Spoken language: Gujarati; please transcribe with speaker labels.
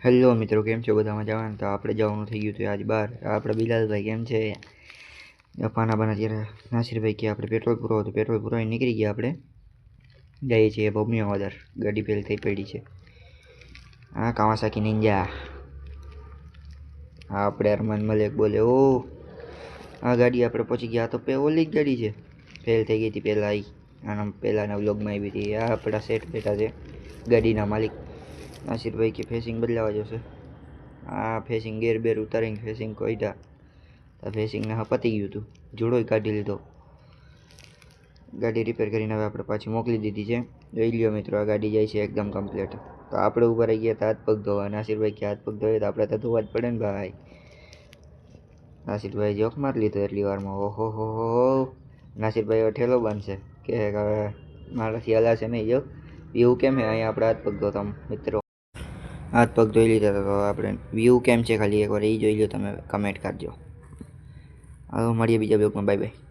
Speaker 1: હેલો મિત્રો, કેમ છો? બધા મજામાં? તો આપણે જવાનું થઈ ગયું હતું આજ બહાર. આપણે બિલાલભાઈ કેમ છે? પાના બાના ત્યારે નાસિરભાઈ કે આપણે પેટ્રોલ પૂરો હતું, પેટ્રોલ પૂરાઈને નીકળી ગયા. આપણે જઈએ છીએ ભૂમિયાવાદર. ગાડી ફેલ થઈ પડી છે. હા, કાવાસાકી નિંજા. હા, આપણે અરમાન મલેક બોલે. ઓ આ ગાડી આપણે પહોંચી ગયા. તો ઓલી જ ગાડી છે, ફેલ થઈ ગઈ હતી પહેલાં. આના પહેલાંના વ્લોગમાં આવી હતી. આ આપણા સેટ બેઠા છે, ગાડીના માલિક નાસિરભાઈ કે ફેસિંગ બદલાવા જશે. આ ફેસિંગ ગેર બેર ઉતારીને ફેસિંગ કોઈટા તો ફેસિંગને પતી ગયું હતું, જોડોય કાઢી લીધો. ગાડી રિપેર કરીને હવે આપણે પાછી મોકલી દીધી છે. જોઈ લ્યો મિત્રો, આ ગાડી જાય છે એકદમ કમ્પ્લીટ. તો આપણે ઉપર આવી ગયા હતા હાથ પગ ધોવા. નાસિરભાઈ કે હાથ પગ ધોઈએ તો આપણે તો ધોવા જ પડે ને ભાઈ. નાસિરભાઈ જોક મારી લીધો એટલી વારમાં. ઓહો હો, નાસિરભાઈ હવે ઠેલો બાંધશે કે હવે મારાથી હલાશે નહીં. જો એવું કેમ હે અહીંયા આપણે હાથ પગ ધોતા મિત્રો. હાથ પગ ધોઈ લીધા તો આપણે વ્યૂ કેમ છે ખાલી એકવાર એ જોઈ લો તમે, કમેન્ટ કરજો. હવે મળીએ બીજા બ્લોગમાં. Bye bye.